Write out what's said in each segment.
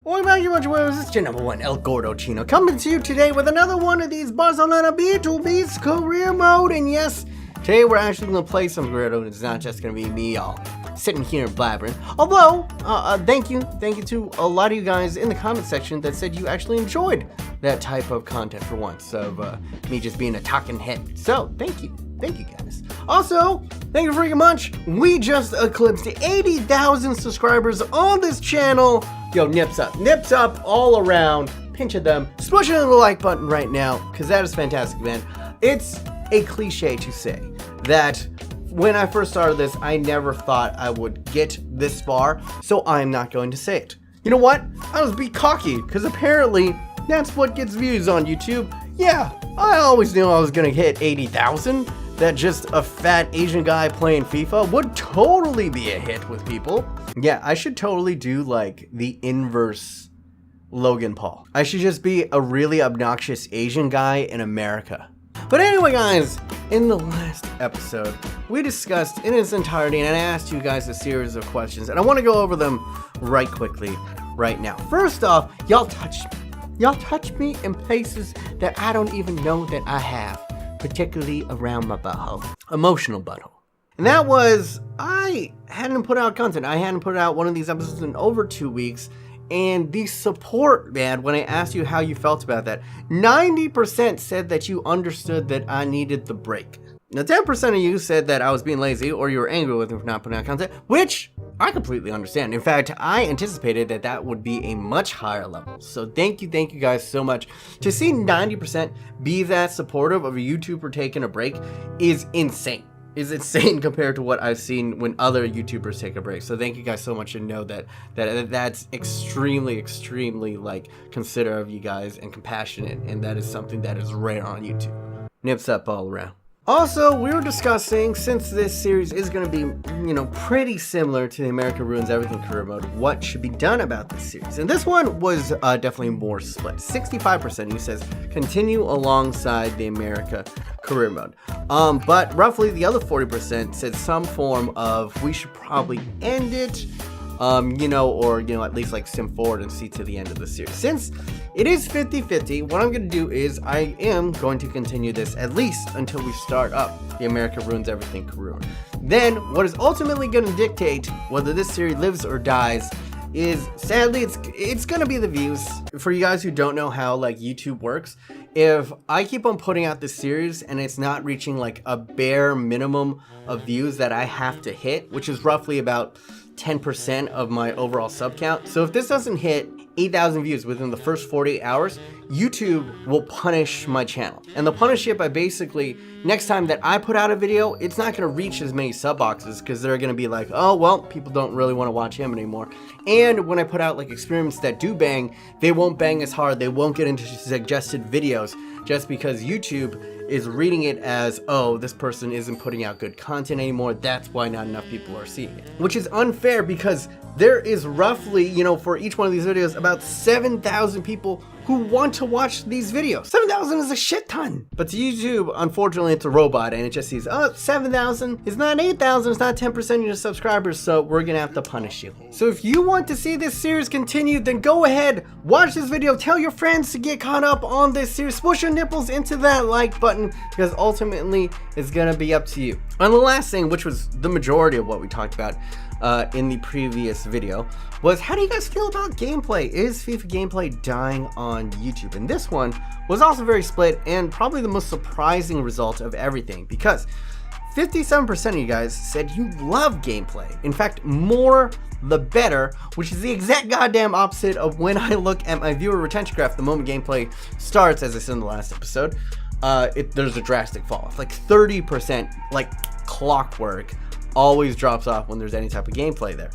Welcome back, you bunch of winners. It's your number one, El Gordo Chino, coming to you today with another one of these Barcelona B2B's career mode. And yes, today we're actually going to play some Aguero. It's not just going to be me, y'all, sitting here and blabbering. Although, thank you to a lot of you guys in the comment section that said you actually enjoyed that type of content for once, of me just being a talking head. So, thank you guys. Also, thank you very much. We just eclipsed 80,000 subscribers on this channel. Yo, nips up all around. Pinch of them. Smush it on the like button right now, because that is fantastic, man. It's a cliche to say that when I first started this, I never thought I would get this far, so I'm not going to say it. You know what? I was being cocky, because apparently that's what gets views on YouTube. Yeah, I always knew I was going to hit 80,000. That just a fat Asian guy playing FIFA would totally be a hit with people. Yeah, I should totally do like the inverse Logan Paul. I should just be a really obnoxious Asian guy in America. But anyway, guys, in the last episode, we discussed in its entirety, and I asked you guys a series of questions, and I want to go over them right quickly right now. First off, y'all touch me in places that I don't even know that I have. Particularly around my butthole. Emotional butthole. And that was, I hadn't put out content. I hadn't put out one of these episodes in over 2 weeks. And the support, man, when I asked you how you felt about that, 90% said that you understood that I needed the break. Now, 10% of you said that I was being lazy or you were angry with me for not putting out content, which I completely understand. In fact, I anticipated that that would be a much higher level. So thank you guys so much. To see 90% be that supportive of a YouTuber taking a break is insane. Is insane compared to what I've seen when other YouTubers take a break. So thank you guys so much, and know that's extremely like considerate of you guys and compassionate, and that is something that is rare on YouTube. Nips up all around. Also, we were discussing, since this series is going to be, pretty similar to the America Ruins Everything career mode, what should be done about this series. And this one was definitely more split. 65% of you says continue alongside the America career mode. But roughly the other 40% said some form of we should probably end it, or at least like sim forward and see to the end of the series. Since it is 50-50, what I'm going to do is I am going to continue this at least until we start up the America Ruins Everything career. Then what is ultimately going to dictate whether this series lives or dies is, sadly, it's going to be the views. For you guys who don't know how like YouTube works, if I keep on putting out this series and it's not reaching like a bare minimum of views that I have to hit, which is roughly about 10% of my overall sub count. So if this doesn't hit 8,000 views within the first 48 hours, YouTube will punish my channel. And they'll punish it by basically, next time that I put out a video, it's not gonna reach as many sub boxes, because they're gonna be like, oh, well, people don't really wanna watch him anymore. And when I put out like experiments that do bang, they won't bang as hard, they won't get into suggested videos, just because YouTube is reading it as, oh, this person isn't putting out good content anymore, that's why not enough people are seeing it. Which is unfair, because there is roughly, for each one of these videos, about 7,000 people who want to watch these videos. 7,000 is a shit ton. But to YouTube, unfortunately, it's a robot, and it just sees, oh, 7,000 is not 8,000, it's not 10% of your subscribers, so we're gonna have to punish you. So if you want to see this series continue, then go ahead, watch this video, tell your friends to get caught up on this series, push your nipples into that like button, because ultimately, it's gonna be up to you. And the last thing, which was the majority of what we talked about in the previous video, was how do you guys feel about gameplay? Is FIFA gameplay dying on YouTube? And this one was also very split, and probably the most surprising result of everything, because 57% of you guys said you love gameplay. In fact, more the better, which is the exact goddamn opposite of when I look at my viewer retention graph the moment gameplay starts, as I said in the last episode. There's a drastic fall off, like 30%, like clockwork, always drops off when there's any type of gameplay there.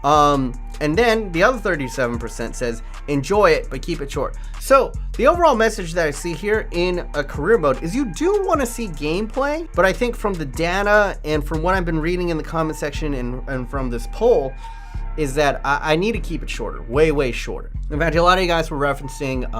And then the other 37% says enjoy it, but keep it short. So the overall message that I see here in a career mode is you do want to see gameplay, but I think from the data and from what I've been reading in the comment section and from this poll, is that I need to keep it shorter, way shorter. In fact, a lot of you guys were referencing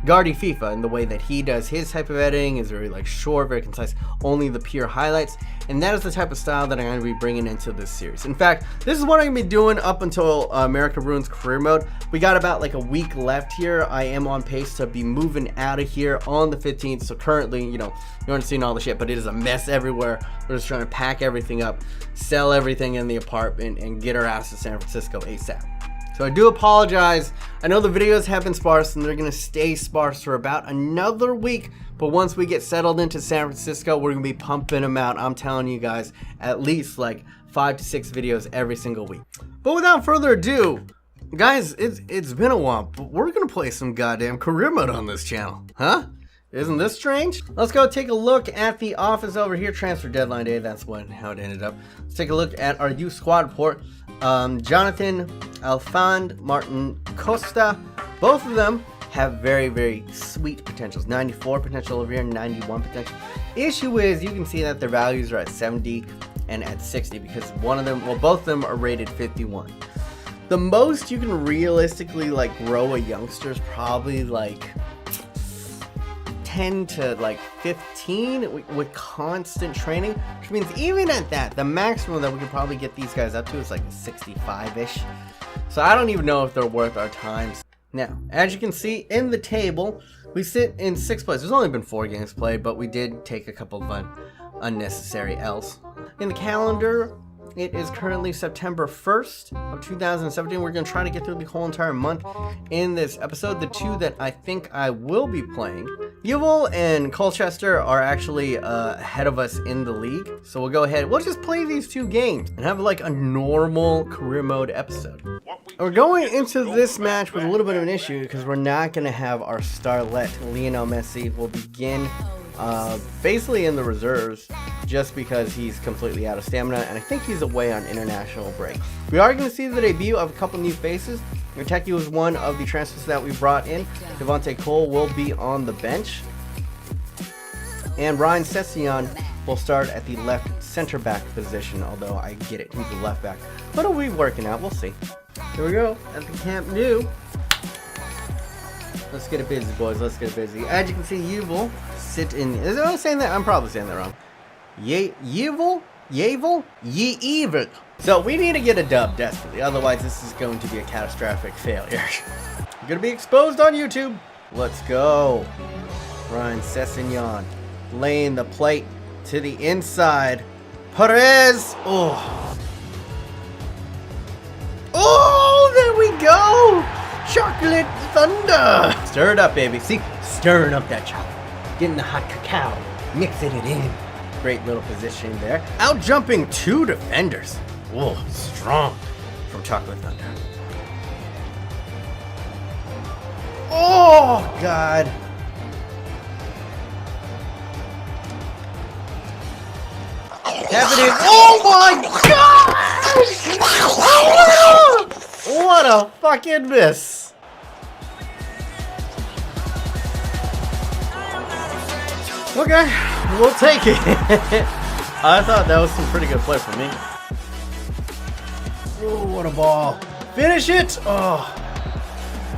Guardy FIFA, and the way that he does his type of editing is very like short, very concise, only the pure highlights, and that is the type of style that I'm going to be bringing into this series. In fact, this is what I'm going to be doing up until America Ruins Career Mode. We got about like a week left here. I am on pace to be moving out of here on the 15th, so currently, you know, you aren't seeing all the shit, but it is a mess everywhere. We're just trying to pack everything up, sell everything in the apartment, and get our ass to San Francisco ASAP. So I do apologize. I know the videos have been sparse and they're gonna stay sparse for about another week, but once we get settled into San Francisco, we're gonna be pumping them out. I'm telling you guys, at least like 5 to 6 videos every single week. But without further ado, guys, it's been a while, but we're gonna play some goddamn career mode on this channel, huh? Isn't this strange? Let's go take a look at the office over here. Transfer deadline day, that's how it ended up. Let's take a look at our youth squad report. Jonathan Alfand, Martin Costa, both of them have very, very sweet potentials. 94 potential over here, 91 potential. Issue is you can see that their values are at 70 and at 60 because one of them, well, both of them are rated 51. The most you can realistically like grow a youngster is probably like 10 to like 15 with constant training, which means even at that, the maximum that we could probably get these guys up to is like 65-ish. So I don't even know if they're worth our time. Now, as you can see in the table, we sit in 6th place. There's only been 4 games played, but we did take a couple of unnecessary L's. In the calendar, it is currently September 1st of 2017. We're going to try to get through the whole entire month in this episode. The 2 that I think I will be playing, Yeovil and Colchester, are actually ahead of us in the league. So we'll go ahead. We'll just play these 2 games and have like a normal career mode episode. We're going into this match with a little bit of an issue because we're not going to have our starlet. Lionel Messi will begin basically in the reserves just because he's completely out of stamina, and I think he's away on international break. We are going to see the debut of a couple new faces. Cutzy was one of the transfers that we brought in. Devontae Cole will be on the bench, and Ryan Session will start at the left center back position, although I get it, he's a left back, but it'll be working out, we'll see. Here we go at the Camp Nou. Let's get it busy, boys. Let's get it busy. As you can see, Yeovil sit in. Is I saying that? I'm probably saying that wrong. Yeovil. So we need to get a dub desperately. Otherwise, this is going to be a catastrophic failure. I'm gonna be exposed on YouTube. Let's go. Ryan Sessignon laying the plate to the inside. Perez. Oh. Oh, there we go. Chocolate thunder! Stir it up, baby. See? Stirring up that chocolate. Getting the hot cacao. Mixing it in. Great little position there. Out jumping 2 defenders. Whoa, strong from Chocolate Thunder. Oh, God. Happening. Oh, my God! Oh, what a fucking miss. Okay, we'll take it. I thought that was some pretty good play for me. Oh, what a ball. Finish it. Oh.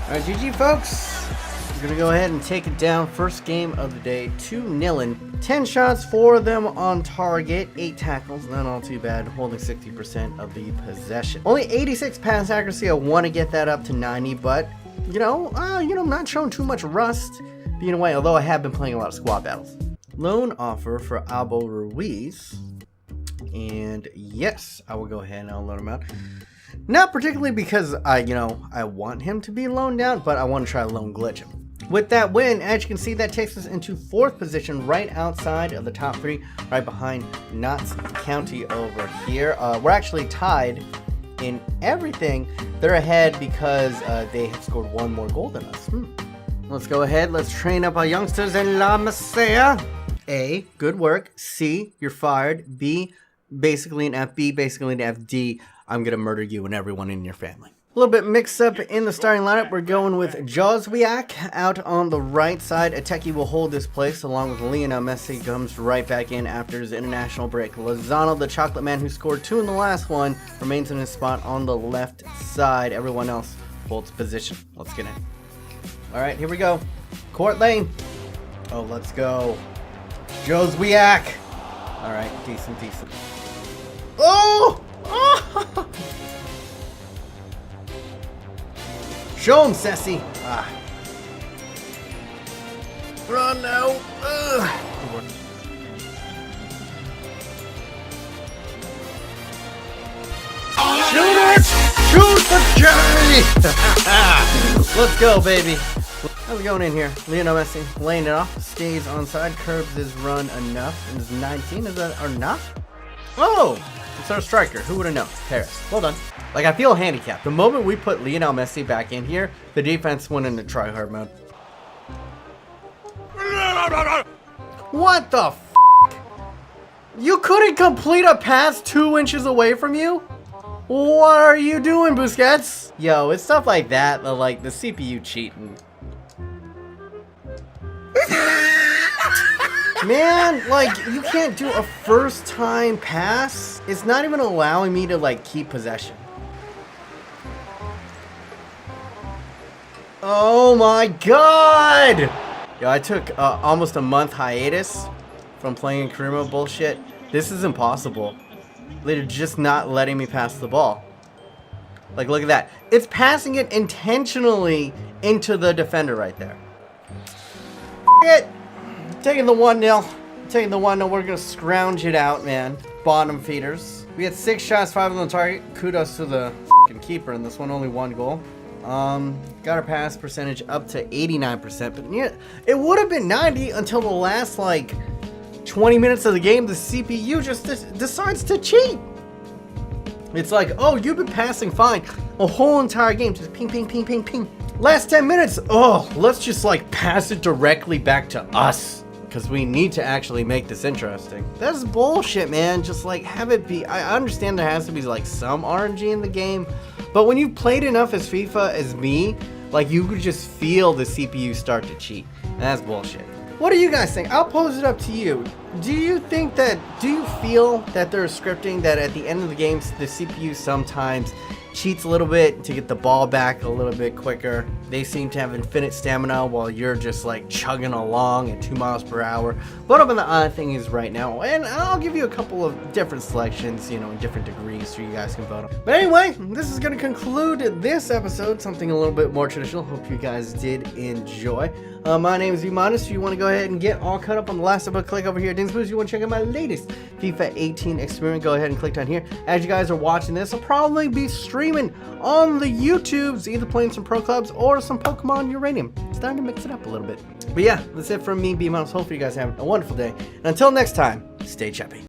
Alright, GG, folks. We're going to go ahead and take it down. First game of the day, 2-0. 10 shots, 4 of them on target, 8 tackles, not all too bad, holding 60% of the possession. Only 86 pass accuracy. I want to get that up to 90, but you know, I'm not showing too much rust being away, although I have been playing a lot of squad battles. Loan offer for Albo Ruiz, and yes, I will go ahead and I'll loan him out. Not particularly because I want him to be loaned out, but I want to try to loan glitch him. With that win, as you can see, that takes us into 4th position, right outside of the top 3, right behind Notts County over here. We're actually tied in everything. They're ahead because they have scored 1 more goal than us. Let's go ahead. Let's train up our youngsters in La Masia. A, good work. C, you're fired. B, basically an F. B, basically an FD. I'm going to murder you and everyone in your family. A little bit mixed up in the starting lineup. We're going with Joswiak out on the right side. Ateki will hold this place along with Lionel Messi. Comes right back in after his international break. Lozano, the chocolate man who scored 2 in the last one, remains in his spot on the left side. Everyone else holds position. Let's get in. All right, here we go. Court lane. Oh, let's go. Joe's Wiak. All right, decent. Oh! Oh! Show him, Sessi. Ah. Run now. Ugh. Shoot it! Shoot the J! Let's go, baby. How's it going in here? Lionel Messi laying it off. Stays onside. Curbs his run enough. And is 19. Is that enough? Oh! It's our striker. Who would have known? Paris. Well done. Like, I feel handicapped. The moment we put Lionel Messi back in here, the defense went into try-hard mode. What the f***? You couldn't complete a pass 2 inches away from you? What are you doing, Busquets? Yo, it's stuff like that, like the CPU cheating. Man, like, you can't do a first-time pass. It's not even allowing me to, like, keep possession. Oh my god! Yo, I took almost a month hiatus from playing in career mode bullshit. This is impossible. They're just not letting me pass the ball. Like, look at that. It's passing it intentionally into the defender right there. It. Taking the 1-0. Taking the 1-0. We're going to scrounge it out, man. Bottom feeders. We had 6 shots, 5 on the target. Kudos to the f***ing keeper in this one. Only 1 goal. Got our pass percentage up to 89%. But yeah, it would have been 90 until the last, like, 20 minutes of the game. The CPU just decides to cheat. It's like, oh, you've been passing fine a whole entire game. Just ping, ping, ping, ping, ping. Last 10 minutes. Oh, let's just, like, pass it directly back to us. Because we need to actually make this interesting. That's bullshit, man. Just, like, have it be. I understand there has to be, like, some RNG in the game. But when you've played enough as FIFA as me, like, you could just feel the CPU start to cheat. And that's bullshit. What do you guys think? I'll pose it up to you. Do you feel that there's scripting that at the end of the game, the CPU sometimes cheats a little bit to get the ball back a little bit quicker? They seem to have infinite stamina while you're just like chugging along at 2 miles per hour. What up in the odd thing is right now, and I'll give you a couple of different selections, you know, in different degrees so you guys can vote on. But anyway, this is going to conclude this episode, something a little bit more traditional. Hope you guys did enjoy. My name is Vimanis. If you want to go ahead and get all caught up on the last episode, click over here. If you want to check out my latest FIFA 18 experiment, go ahead and click down here. As you guys are watching this, I'll probably be streaming on the YouTubes, either playing some Pro Clubs or some Pokemon Uranium. Starting to mix it up a little bit. But yeah, that's it from me, Vimanis. Hopefully you guys have a wonderful day. And until next time, stay chappy.